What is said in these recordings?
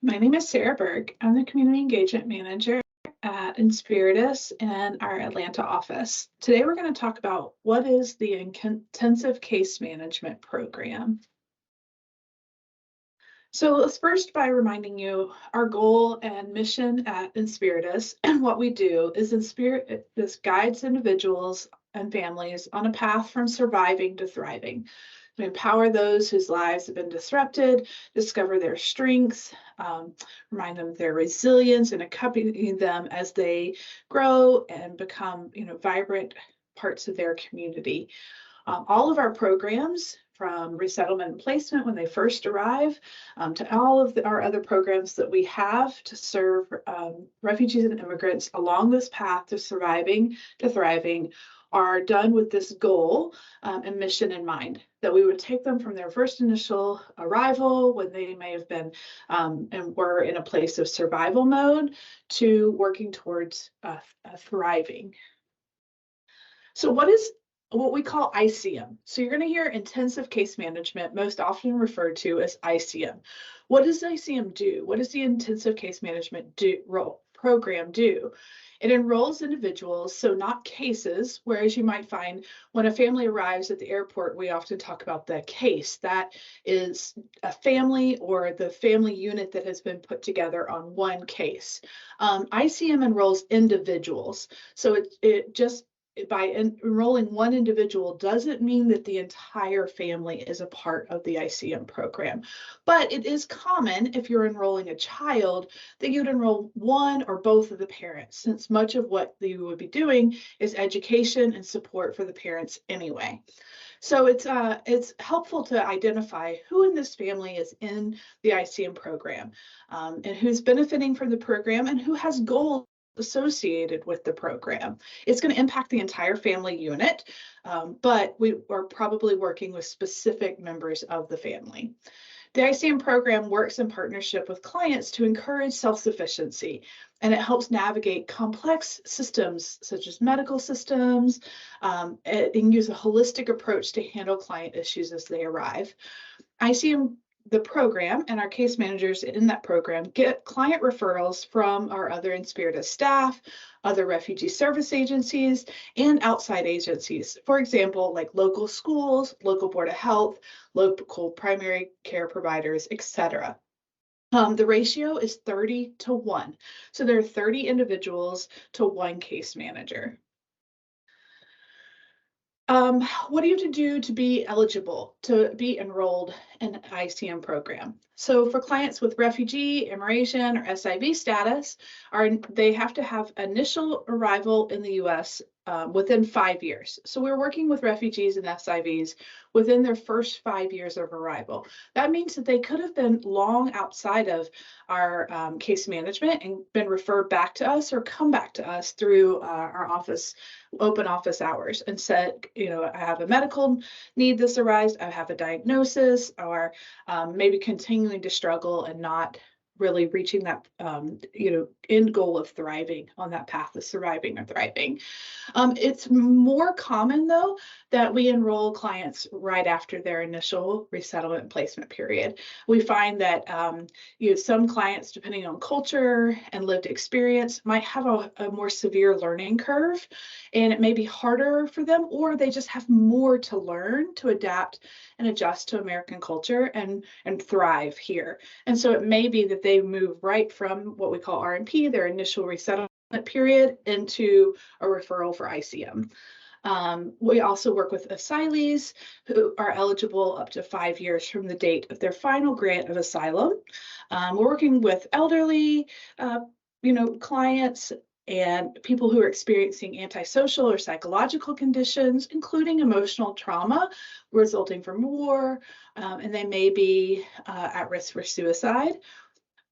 My name is Sarah Berg. I'm the Community Engagement Manager at Inspiritus in our Atlanta office. Today we're going to talk about what is the Intensive Case Management Program. So let's first by reminding you our goal and mission at Inspiritus, and what we do is Inspiritus guides individuals and families on a path from surviving to thriving. We empower those whose lives have been disrupted, discover their strengths, remind them of their resilience, and accompany them as they grow and become, vibrant parts of their community. All of our programs, from resettlement and placement when they first arrive, to all of our other programs that we have to serve refugees and immigrants along this path to surviving to thriving, are done with this goal and mission in mind, that we would take them from their first initial arrival when they may have been and were in a place of survival mode to working towards thriving. So what we call ICM. So you're going to hear intensive case management, most often referred to as ICM. What does ICM do? What does the intensive case management program do? It enrolls individuals, so not cases, whereas you might find when a family arrives at the airport, we often talk about the case. That is a family or the family unit that has been put together on one case. ICM enrolls individuals. So it just by enrolling one individual doesn't mean that the entire family is a part of the ICM program. But it is common, if you're enrolling a child, that you'd enroll one or both of the parents, since much of what you would be doing is education and support for the parents anyway. So it's helpful to identify who in this family is in the ICM program, and who's benefiting from the program and who has goals associated with the program. It's going to impact the entire family unit, but we are probably working with specific members of the family. The ICM program works in partnership with clients to encourage self-sufficiency, and it helps navigate complex systems such as medical systems, and use a holistic approach to handle client issues as they arrive. ICM, the program, and our case managers in that program get client referrals from our other Inspiritus staff, other refugee service agencies, and outside agencies. For example, like local schools, local board of health, local primary care providers, etc. The ratio is 30 to 1. So there are 30 individuals to one case manager. What do you have to do to be eligible to be enrolled in an ICM program? So for clients with refugee, immigration, or SIV status, they have to have initial arrival in the U.S. Within 5 years. So we're working with refugees and SIVs within their first 5 years of arrival. That means that they could have been long outside of our case management and been referred back to us or come back to us through our office, open office hours, and said, I have a medical need this arise, I have a diagnosis, or maybe continuing to struggle and not really reaching that end goal of thriving on that path of surviving or thriving. It's more common, though, that we enroll clients right after their initial resettlement and placement period. We find that some clients, depending on culture and lived experience, might have a more severe learning curve, and it may be harder for them, or they just have more to learn to adapt and adjust to American culture and thrive here. And so it may be that they move right from what we call RMP, their initial resettlement period, into a referral for ICM. We also work with asylees who are eligible up to 5 years from the date of their final grant of asylum. We're working with elderly, clients and people who are experiencing antisocial or psychological conditions, including emotional trauma resulting from war, and they may be at risk for suicide.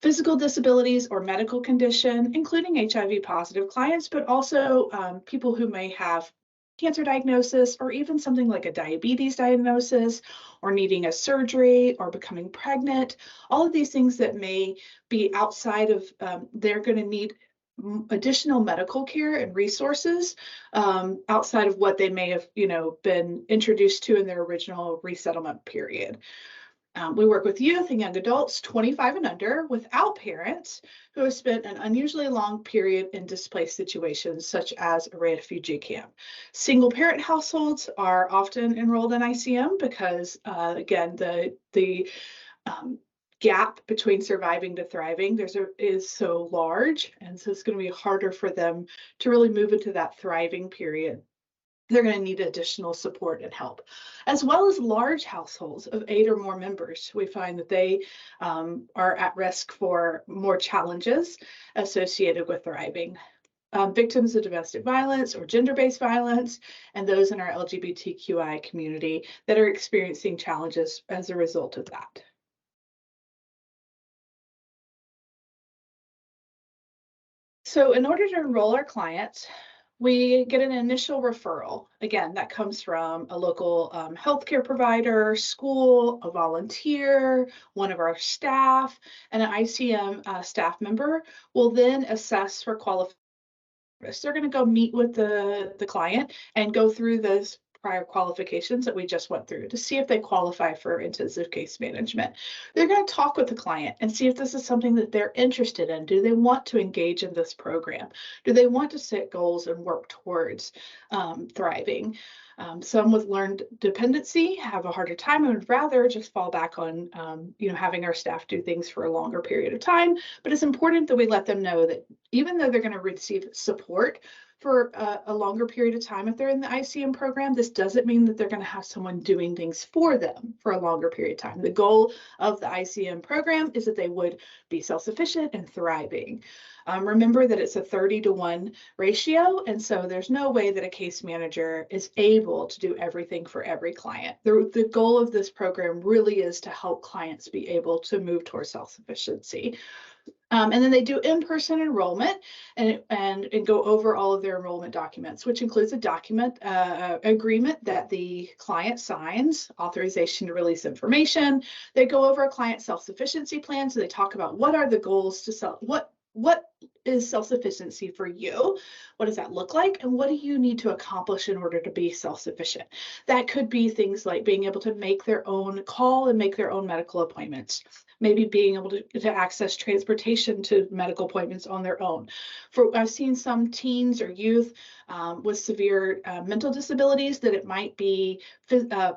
Physical disabilities or medical condition, including HIV positive clients, but also people who may have cancer diagnosis or even something like a diabetes diagnosis or needing a surgery or becoming pregnant. All of these things that may be outside of, they're going to need additional medical care and resources outside of what they may have, been introduced to in their original resettlement period. We work with youth and young adults 25 and under without parents who have spent an unusually long period in displaced situations, such as a refugee camp. Single parent households are often enrolled in ICM because, again, the gap between surviving to thriving is so large, and so it's going to be harder for them to really move into that thriving period. They're going to need additional support and help, as well as large households of 8 or more members. We find that they are at risk for more challenges associated with thriving. Victims of domestic violence or gender-based violence, and those in our LGBTQI community that are experiencing challenges as a result of that. So in order to enroll our clients, we get an initial referral. Again, that comes from a local healthcare provider, school, a volunteer, one of our staff, and an ICM staff member will then assess for qualification. They're going to go meet with the client and go through those prior qualifications that we just went through to see if they qualify for intensive case management. They're going to talk with the client and see if this is something that they're interested in. Do they want to engage in this program? Do they want to set goals and work towards thriving? Some with learned dependency have a harder time and would rather just fall back on having our staff do things for a longer period of time. But it's important that we let them know that even though they're going to receive support for a longer period of time if they're in the ICM program, this doesn't mean that they're going to have someone doing things for them for a longer period of time. The goal of the ICM program is that they would be self-sufficient and thriving. Remember that it's a 30-to-1 ratio, and so there's no way that a case manager is able to do everything for every client. The goal of this program really is to help clients be able to move towards self-sufficiency. And then they do in-person enrollment and go over all of their enrollment documents, which includes a document agreement that the client signs, authorization to release information. They go over a client self-sufficiency plan. So they talk about what are the goals to what is self-sufficiency for you? What does that look like? And what do you need to accomplish in order to be self-sufficient? That could be things like being able to make their own call and make their own medical appointments. Maybe being able to access transportation to medical appointments on their own. I've seen some teens or youth with severe mental disabilities that it might be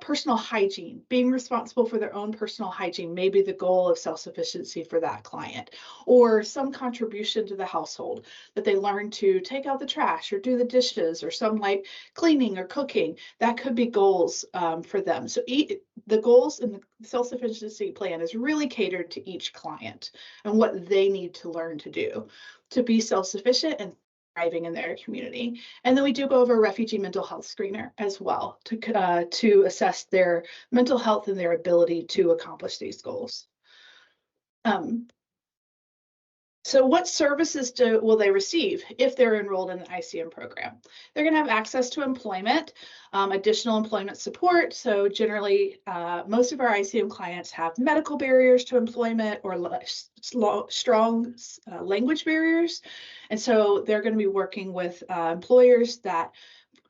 personal hygiene, being responsible for their own personal hygiene, may be the goal of self-sufficiency for that client, or some contribution to the household that they learn to take out the trash or do the dishes, or some like cleaning or cooking. That could be goals for them. So the goals in the self-sufficiency plan is really catered to each client and what they need to learn to do to be self-sufficient and thriving in their community. And then we do go over a refugee mental health screener as well to assess their mental health and their ability to accomplish these goals. So what services will they receive if they're enrolled in the ICM program? They're going to have access to employment, additional employment support. So generally, most of our ICM clients have medical barriers to employment or strong language barriers. And so they're going to be working with employers that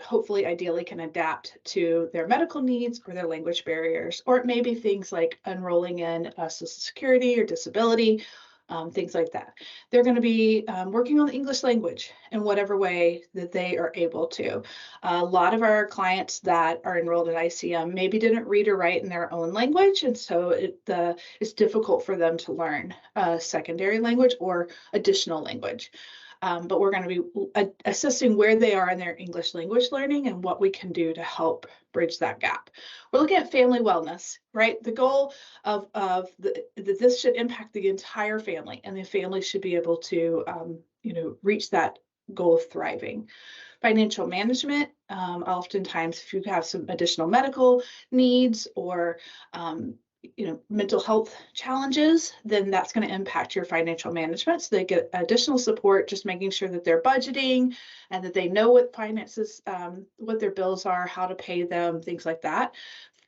hopefully ideally can adapt to their medical needs or their language barriers, or it may be things like enrolling in Social Security or disability, things like that. They're going to be working on the English language in whatever way that they are able to. A lot of our clients that are enrolled at ICM maybe didn't read or write in their own language, and so it's difficult for them to learn a secondary language or additional language. But we're going to be assessing where they are in their English language learning and what we can do to help bridge that gap. We're looking at family wellness, right? The goal that this should impact the entire family, and the family should be able to, reach that goal of thriving. Financial management, oftentimes if you have some additional medical needs or mental health challenges, then that's going to impact your financial management. So they get additional support, just making sure that they're budgeting and that they know what finances, what their bills are, how to pay them, things like that.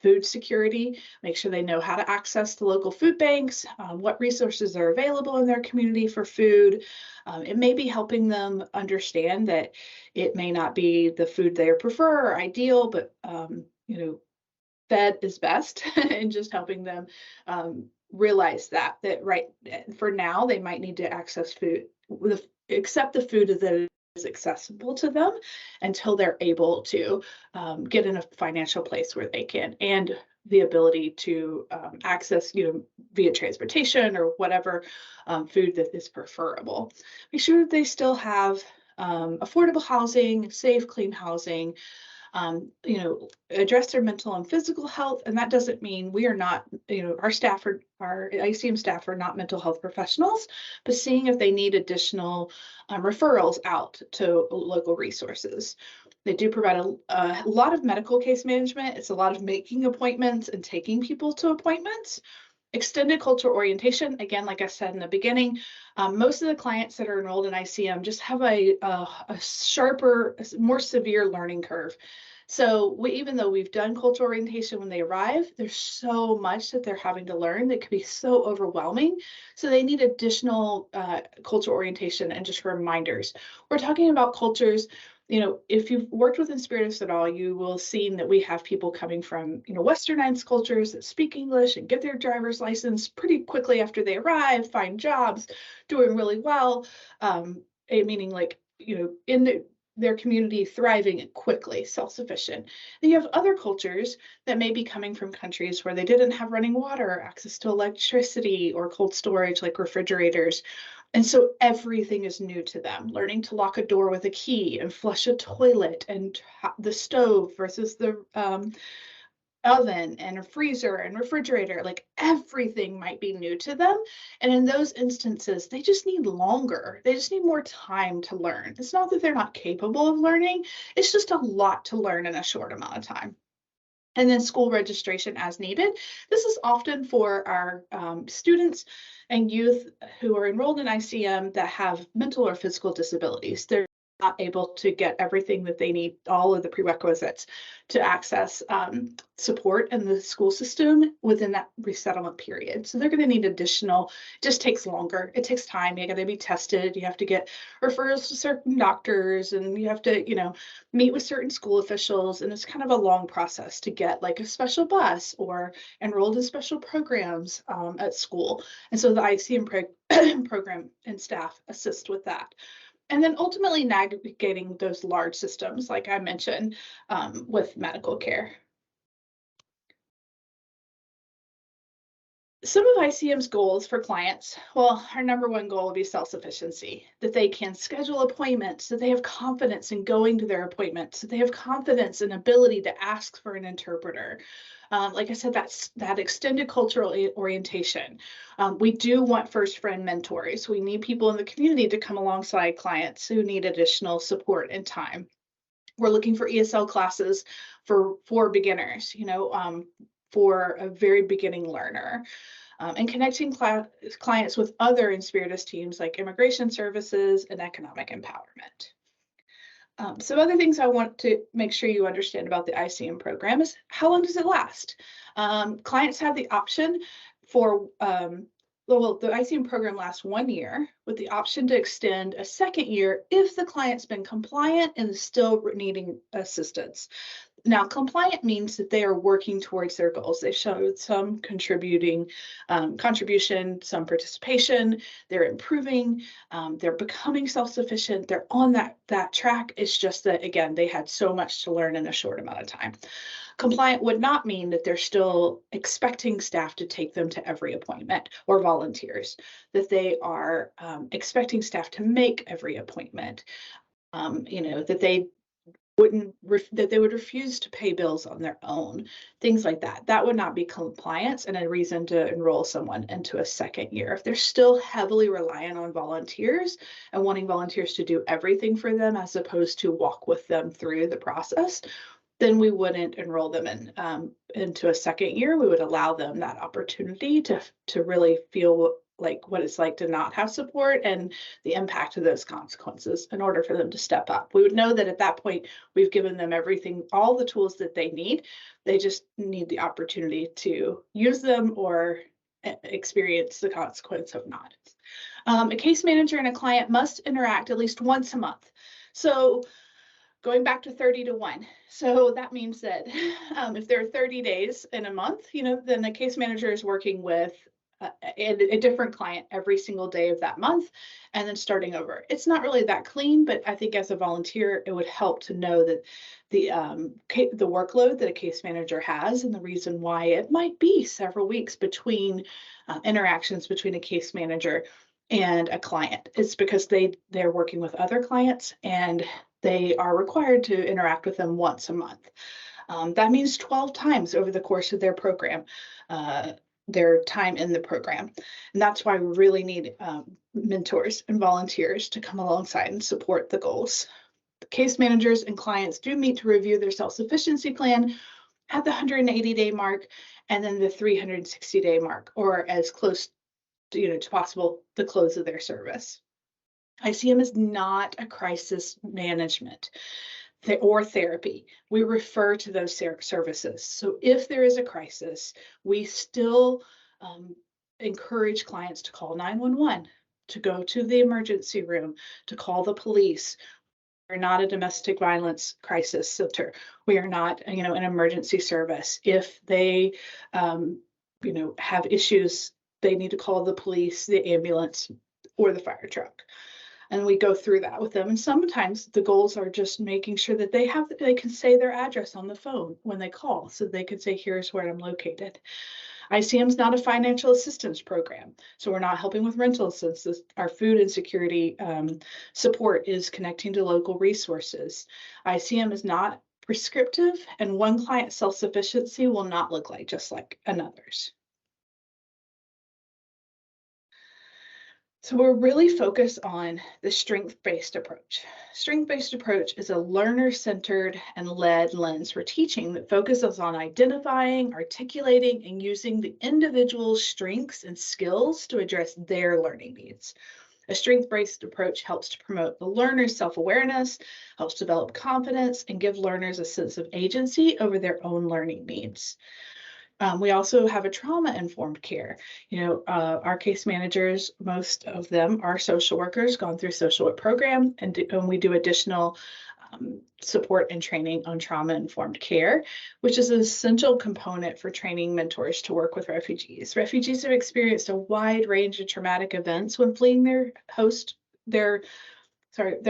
Food security, make sure they know how to access the local food banks, what resources are available in their community for food. It may be helping them understand that it may not be the food they prefer or ideal, but fed is best and just helping them realize that right for now they might need to access food, accept the food that is accessible to them until they're able to get in a financial place where they can, and the ability to access, via transportation or whatever food that is preferable. Make sure that they still have affordable housing, safe, clean housing, address their mental and physical health. And that doesn't mean we are not, our ICM staff are not mental health professionals, but seeing if they need additional referrals out to local resources. They do provide a lot of medical case management. It's a lot of making appointments and taking people to appointments. Extended cultural orientation, again, like I said in the beginning, most of the clients that are enrolled in ICM just have a sharper, more severe learning curve. So even though we've done cultural orientation when they arrive, there's so much that they're having to learn that could be so overwhelming. So they need additional cultural orientation and just reminders. We're talking about cultures. If you've worked with Inspiritus at all, you will see that we have people coming from, westernized cultures that speak English and get their driver's license pretty quickly after they arrive, find jobs, doing really well, meaning like, in their community thriving quickly, self-sufficient. Then you have other cultures that may be coming from countries where they didn't have running water, access to electricity, or cold storage like refrigerators. And so everything is new to them. Learning to lock a door with a key and flush a toilet, and the stove versus the oven and a freezer and refrigerator, like everything might be new to them. And in those instances, they just need longer. They just need more time to learn. It's not that they're not capable of learning. It's just a lot to learn in a short amount of time. And then school registration as needed. This is often for our students and youth who are enrolled in ICM that have mental or physical disabilities. They're not able to get everything that they need, all of the prerequisites to access support in the school system within that resettlement period. So they're going to need additional, it just takes longer. It takes time. You got to be tested. You have to get referrals to certain doctors, and you have to, meet with certain school officials. And it's kind of a long process to get like a special bus or enrolled in special programs at school. And so the ICM program and staff assist with that. And then ultimately navigating those large systems, like I mentioned, with medical care. Some of ICM's goals for clients, well, our number one goal would be self-sufficiency, that they can schedule appointments, that they have confidence in going to their appointments, that they have confidence and ability to ask for an interpreter. Like I said, that's that extended cultural orientation. We do want first friend mentors. We need people in the community to come alongside clients who need additional support and time. We're looking for ESL classes for beginners, for a very beginning learner. And connecting clients with other Inspiritus teams like immigration services and economic empowerment. Some other things I want to make sure you understand about the ICM program is how long does it last? Clients have the option for, the ICM program lasts 1 year with the option to extend a second year if the client's been compliant and is still needing assistance. Now, compliant means that they are working towards their goals. They showed some contribution, some participation, they're improving, they're becoming self-sufficient, they're on that track. It's just that, again, they had so much to learn in a short amount of time. Compliant would not mean that they're still expecting staff to take them to every appointment, or volunteers, that they are expecting staff to make every appointment, that they would refuse to pay bills on their own, things like that. That would not be compliance and a reason to enroll someone into a second year. If they're still heavily reliant on volunteers and wanting volunteers to do everything for them as opposed to walk with them through the process, then we wouldn't enroll them into a second year. We would allow them that opportunity to really feel like what it's like to not have support and the impact of those consequences in order for them to step up. We would know that at that point, we've given them everything, all the tools that they need. They just need the opportunity to use them or experience the consequence of not. A case manager and a client must interact at least once a month. So going back to 30-to-1. So that means that if there are 30 days in a month, then the case manager is working with a different client every single day of that month and then starting over. It's not really that clean, but I think as a volunteer, it would help to know that the workload that a case manager has and the reason why it might be several weeks between interactions between a case manager and a client. It's because they're working with other clients and they are required to interact with them once a month. That means 12 times over the course of their program, their time in the program. And that's why we really need mentors and volunteers to come alongside and support the goals. The case managers and clients do meet to review their self-sufficiency plan at the 180-day mark and then the 360-day mark, or as close to possible the close of their service. ICM is not a crisis management or therapy. We refer to those services. So if there is a crisis, we still encourage clients to call 911, to go to the emergency room, to call the police. We're not a domestic violence crisis center. We are not, an emergency service. If they, have issues, they need to call the police, the ambulance, or the fire truck. And we go through that with them. And sometimes the goals are just making sure that they can say their address on the phone when they call, so they can say, here's where I'm located. ICM is not a financial assistance program, so we're not helping with rental assistance. Our food insecurity support is connecting to local resources. ICM is not prescriptive, and one client's self-sufficiency will not look like just like another's. So we're really focused on the strength-based approach. Strength-based approach is a learner-centered and led lens for teaching that focuses on identifying, articulating, and using the individual's strengths and skills to address their learning needs. A strength-based approach helps to promote the learner's self-awareness, helps develop confidence, and give learners a sense of agency over their own learning needs. We also have a trauma-informed care. Our case managers, most of them are social workers, gone through social work program, and we do additional support and training on trauma-informed care, which is an essential component for training mentors to work with refugees. Refugees have experienced a wide range of traumatic events when fleeing their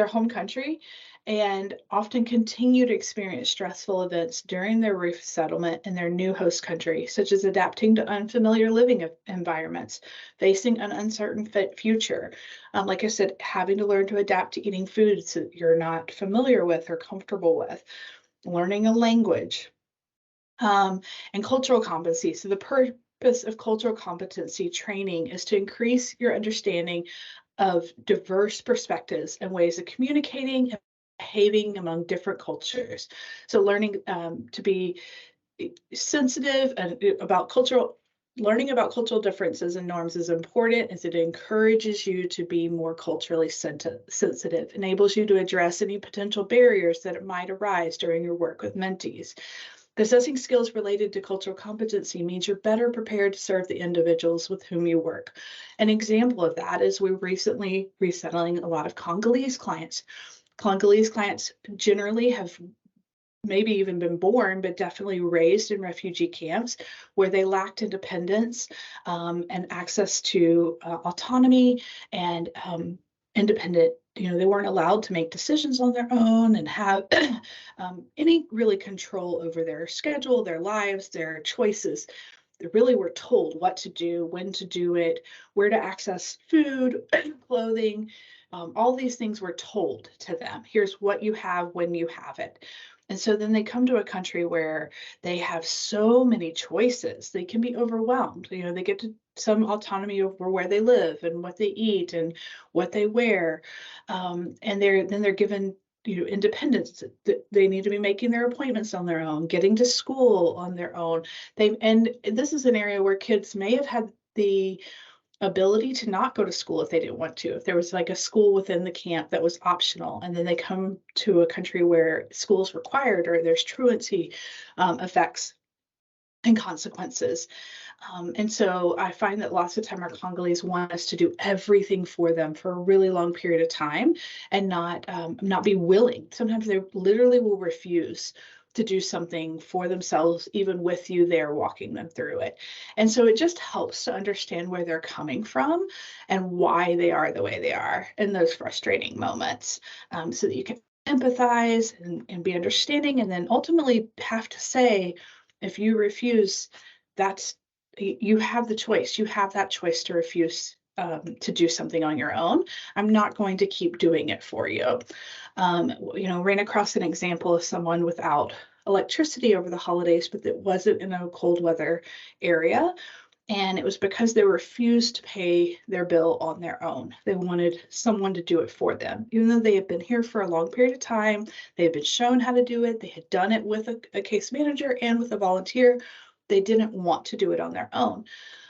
home country, and often continue to experience stressful events during their resettlement in their new host country, such as adapting to unfamiliar living environments, facing an uncertain future. Like I said, having to learn to adapt to eating foods that you're not familiar with or comfortable with, learning a language, and cultural competency. So the purpose of cultural competency training is to increase your understanding of diverse perspectives and ways of communicating and behaving among different cultures. So learning to be sensitive and learning about cultural differences and norms is important, as it encourages you to be more culturally sensitive, enables you to address any potential barriers that might arise during your work with mentees. Assessing skills related to cultural competency means you're better prepared to serve the individuals with whom you work. An example of that is we're recently resettling a lot of Congolese clients. Congolese clients generally have maybe even been born, but definitely raised in refugee camps where they lacked independence and access to autonomy and independent. They weren't allowed to make decisions on their own and have any really control over their schedule, their lives, their choices. They really were told what to do, when to do it, where to access food, clothing. All these things were told to them. Here's what you have when you have it. And so then they come to a country where they have so many choices. They can be overwhelmed. They get to some autonomy over where they live and what they eat and what they wear. And they're given independence. They need to be making their appointments on their own, getting to school on their own. And this is an area where kids may have had the ability to not go to school if they didn't want to, if there was like a school within the camp that was optional, and then they come to a country where school is required or there's truancy effects. and consequences. And so I find that lots of time our Congolese want us to do everything for them for a really long period of time and not be willing. Sometimes they literally will refuse to do something for themselves, even with you there walking them through it. And so it just helps to understand where they're coming from and why they are the way they are in those frustrating moments, so that you can empathize and be understanding, and then ultimately have to say, if you refuse, that's you have the choice. You have that choice to refuse to do something on your own. I'm not going to keep doing it for you. Ran across an example of someone without electricity over the holidays, but that wasn't in a cold weather area. And it was because they refused to pay their bill on their own. They wanted someone to do it for them. Even though they had been here for a long period of time, they had been shown how to do it. They had done it with a case manager and with a volunteer. They didn't want to do it on their own.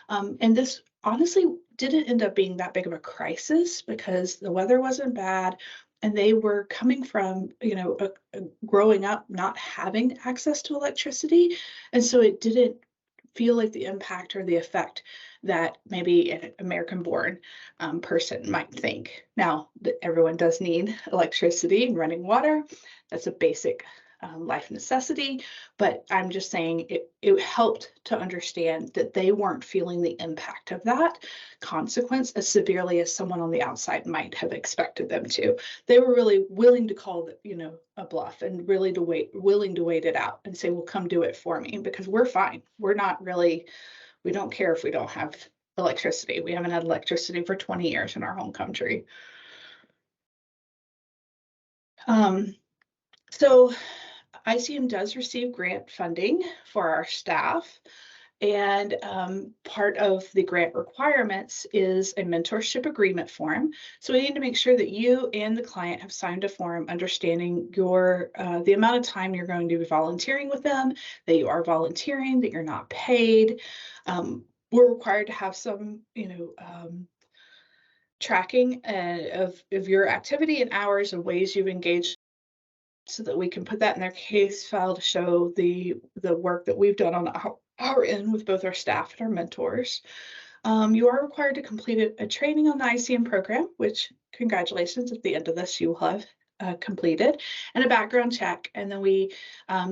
And this honestly didn't end up being that big of a crisis because the weather wasn't bad. And they were coming from, growing up not having access to electricity. And so it didn't feel like the impact or the effect that maybe an American-born person might think. Now, everyone does need electricity and running water. That's a basic life necessity, but I'm just saying it helped to understand that they weren't feeling the impact of that consequence as severely as someone on the outside might have expected them to. They were really willing to call a bluff and really willing to wait it out and say, well, come do it for me because we're fine. We don't care if we don't have electricity. We haven't had electricity for 20 years in our home country. So ICM does receive grant funding for our staff, and part of the grant requirements is a mentorship agreement form. So we need to make sure that you and the client have signed a form understanding the amount of time you're going to be volunteering with them, that you are volunteering, that you're not paid. We're required to have some, tracking of your activity and hours and ways you've engaged, so that we can put that in their case file to show the work that we've done on our end with both our staff and our mentors. You are required to complete a training on the ICM program, which congratulations, at the end of this you will have completed, and a background check. And then we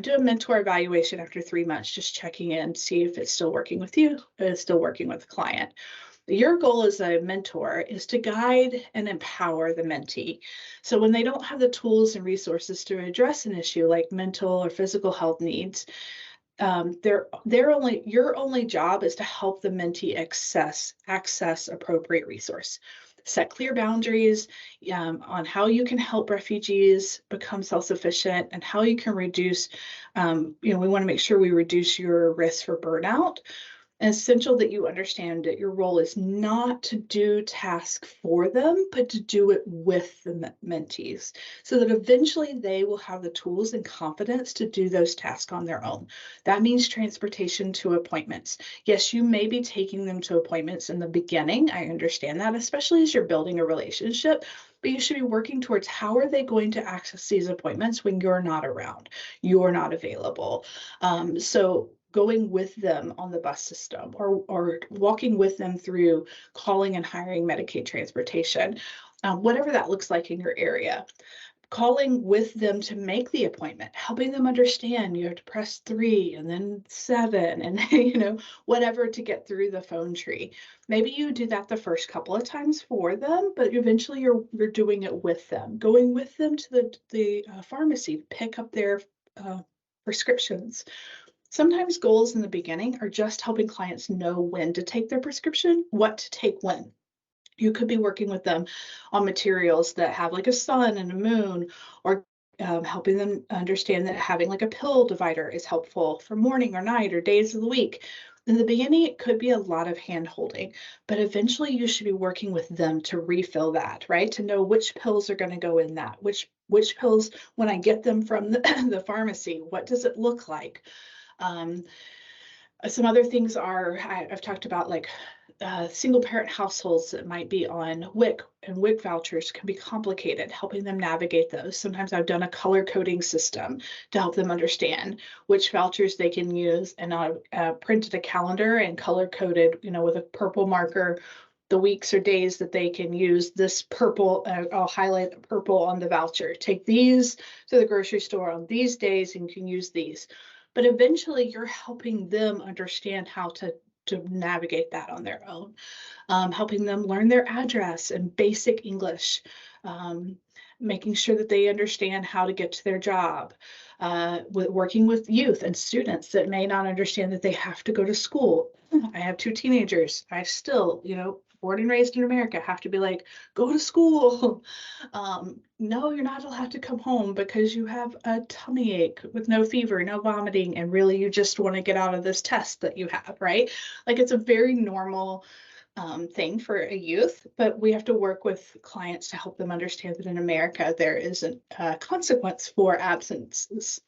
do a mentor evaluation after 3 months, just checking in, see if it's still working with you, if it's still working with the client. Your goal as a mentor is to guide and empower the mentee. So when they don't have the tools and resources to address an issue like mental or physical health needs, your only job is to help the mentee access appropriate resource. Set clear boundaries on how you can help refugees become self-sufficient and how you can reduce, we want to make sure we reduce your risk for burnout. And essential that you understand that your role is not to do tasks for them, but to do it with the mentees, so that eventually they will have the tools and confidence to do those tasks on their own. That means transportation to appointments. Yes, you may be taking them to appointments in the beginning. I understand that, especially as you're building a relationship, but you should be working towards how are they going to access these appointments when you're not around, you're not available. So going with them on the bus system, or walking with them through calling and hiring Medicaid transportation, whatever that looks like in your area. Calling with them to make the appointment, helping them understand you have to press 3 and then 7 and whatethe to get through the phone tree. Maybe you do that the first couple of times for them, but eventually you're doing it with them, going with them to the pharmacy to pick up their prescriptions. Sometimes goals in the beginning are just helping clients know when to take their prescription, what to take when. You could be working with them on materials that have like a sun and a moon, or helping them understand that having like a pill divider is helpful for morning or night or days of the week. In the beginning, it could be a lot of hand holding, but eventually you should be working with them to refill that, right? To know which pills are going to go in that, which pills, when I get them from the pharmacy, what does it look like? Some other things are, I've talked about like single parent households that might be on WIC, and WIC vouchers can be complicated, helping them navigate those. Sometimes I've done a color coding system to help them understand which vouchers they can use, and I've printed a calendar and color coded, with a purple marker, the weeks or days that they can use this purple. I'll highlight the purple on the voucher. Take these to the grocery store on these days and you can use these. But eventually you're helping them understand how to navigate that on their own, helping them learn their address and basic English, making sure that they understand how to get to their job, working with youth and students that may not understand that they have to go to school. I have 2 teenagers. I still, born and raised in America, have to be like, go to school. No, you're not allowed to come home because you have a tummy ache with no fever, no vomiting, and really you just want to get out of this test that you have, right? Like, it's a very normal thing for a youth, but we have to work with clients to help them understand that in America there is a consequence for absences.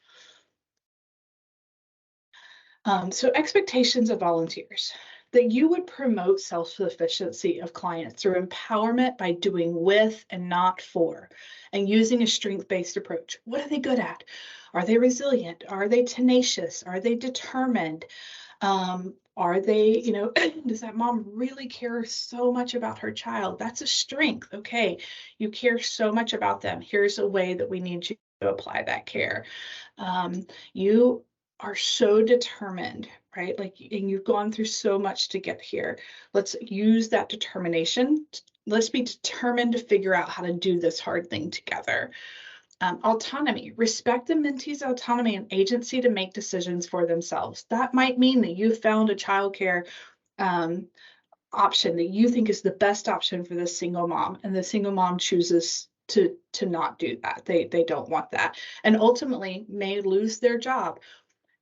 So expectations of volunteers, that you would promote self-sufficiency of clients through empowerment by doing with and not for, and using a strength-based approach. What are they good at? Are they resilient? Are they tenacious? Are they determined? Are they, does that mom really care so much about her child? That's a strength. Okay, you care so much about them. Here's a way that we need you to apply that care. You are so determined, right? Like, and you've gone through so much to get here. Let's use that determination. Let's be determined to figure out how to do this hard thing together. Autonomy, respect the mentee's autonomy and agency to make decisions for themselves. That might mean that you found a childcare option that you think is the best option for this single mom, and the single mom chooses to not do that. They don't want that, and ultimately may lose their job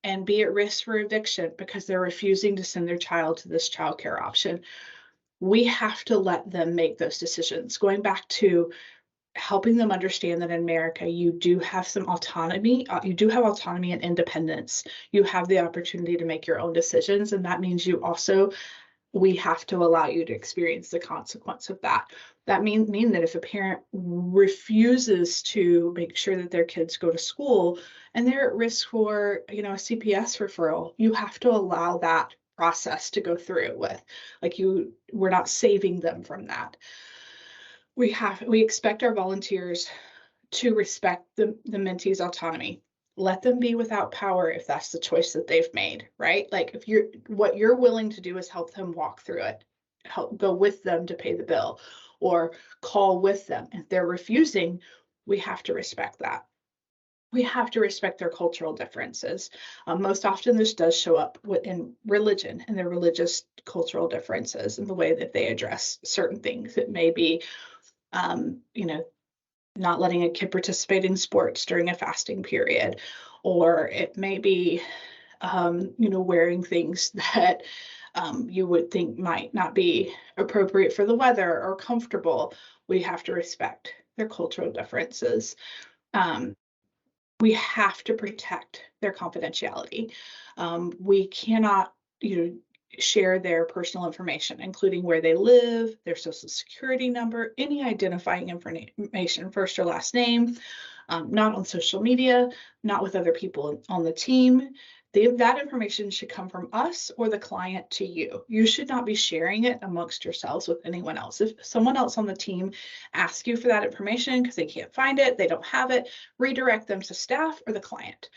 and be at risk for eviction because they're refusing to send their child to this childcare option. We have to let them make those decisions. Going back to helping them understand that in America, you do have some autonomy. You do have autonomy and independence. You have the opportunity to make your own decisions. And that means we have to allow you to experience the consequence of that. That mean that if a parent refuses to make sure that their kids go to school and they're at risk for, a CPS referral, you have to allow that process to go through with. We're not saving them from that. We expect our volunteers to respect the mentee's autonomy. Let them be without power if that's the choice that they've made, right? Like, what you're willing to do is help them walk through it, help go with them to pay the bill, or call with them. If they're refusing, we have to respect that. We have to respect their cultural differences. Most often this does show up in religion and their religious cultural differences and the way that they address certain things. It may be, not letting a kid participate in sports during a fasting period, or it may be, wearing things that you would think might not be appropriate for the weather or comfortable. We have to respect their cultural differences. We have to protect their confidentiality. We cannot, share their personal information, including where they live, their social security number, any identifying information, first or last name, not on social media, not with other people on the team. That information should come from us or the client to you. You should not be sharing it amongst yourselves with anyone else. If someone else on the team asks you for that information because they can't find it, they don't have it, redirect them to staff or the client.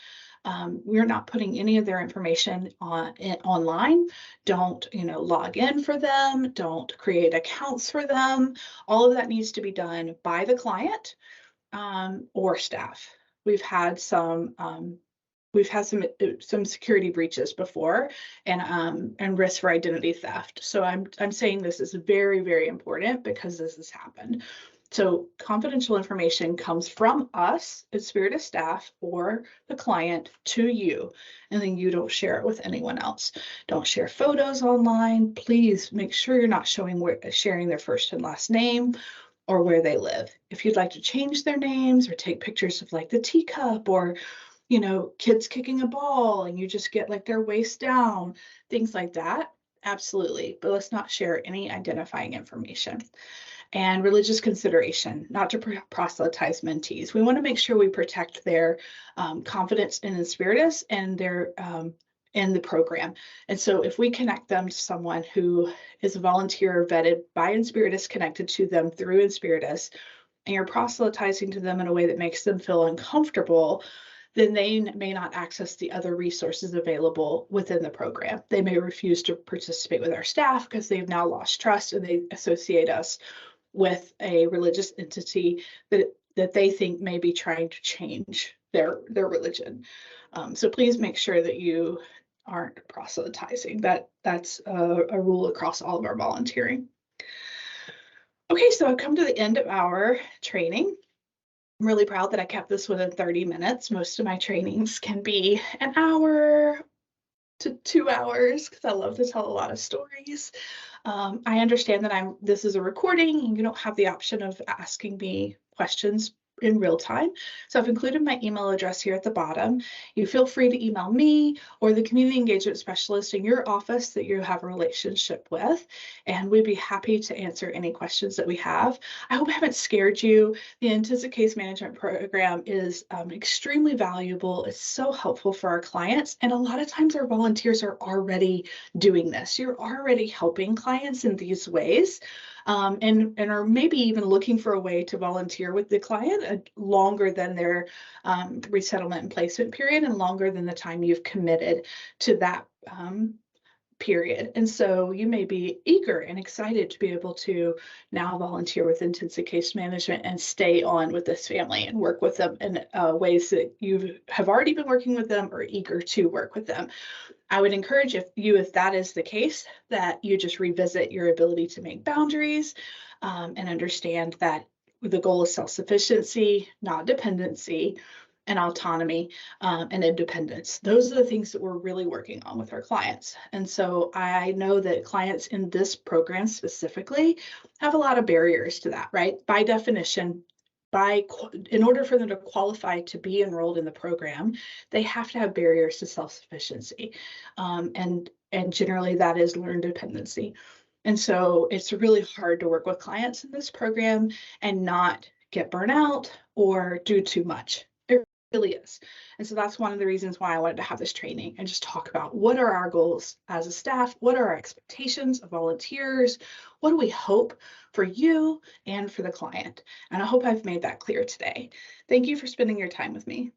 We're not putting any of their information online. Don't, log in for them. Don't create accounts for them. All of that needs to be done by the client or staff. We've had some security breaches before, and risk for identity theft. So I'm saying this is very, very important because this has happened. So confidential information comes from us, Inspiritus staff, or the client to you, and then you don't share it with anyone else. Don't share photos online. Please make sure you're not sharing their first and last name or where they live. If you'd like to change their names or take pictures of like the teacup or kids kicking a ball and you just get like their waist down, things like that. Absolutely, but let's not share any identifying information. And religious consideration, not to proselytize mentees. We want to make sure we protect their confidence in Inspiritus and their in the program. And so if we connect them to someone who is a volunteer vetted by Inspiritus, connected to them through Inspiritus, and you're proselytizing to them in a way that makes them feel uncomfortable, then they may not access the other resources available within the program. They may refuse to participate with our staff because they've now lost trust and they associate us with a religious entity that they think may be trying to change their religion. So please make sure that you aren't proselytizing. That's a rule across all of our volunteering. Okay, so I've come to the end of our training. I'm really proud that I kept this within 30 minutes. Most of my trainings can be an hour to 2 hours because I love to tell a lot of stories. I understand that this is a recording and you don't have the option of asking me questions in real time. So I've included my email address here at the bottom. You feel free to email me or the community engagement specialist in your office that you have a relationship with, and we'd be happy to answer any questions that we have. I hope I haven't scared you. The intensive case management program is extremely valuable. It's so helpful for our clients, and a lot of times our volunteers are already doing this. You're already helping clients in these ways. And are maybe even looking for a way to volunteer with the client longer than their resettlement and placement period and longer than the time you've committed to that period. And so you may be eager and excited to be able to now volunteer with intensive case management and stay on with this family and work with them in ways that you have already been working with them or eager to work with them. I would encourage if that is the case, that you just revisit your ability to make boundaries and understand that the goal is self-sufficiency, not dependency, and autonomy and independence. Those are the things that we're really working on with our clients. And so I know that clients in this program specifically have a lot of barriers to that, right? By definition, in order for them to qualify to be enrolled in the program, they have to have barriers to self-sufficiency. And generally that is learned dependency. And so it's really hard to work with clients in this program and not get burnout or do too much. It really is. And so that's one of the reasons why I wanted to have this training and just talk about what are our goals as a staff, what are our expectations of volunteers, what do we hope for you and for the client. And I hope I've made that clear today. Thank you for spending your time with me.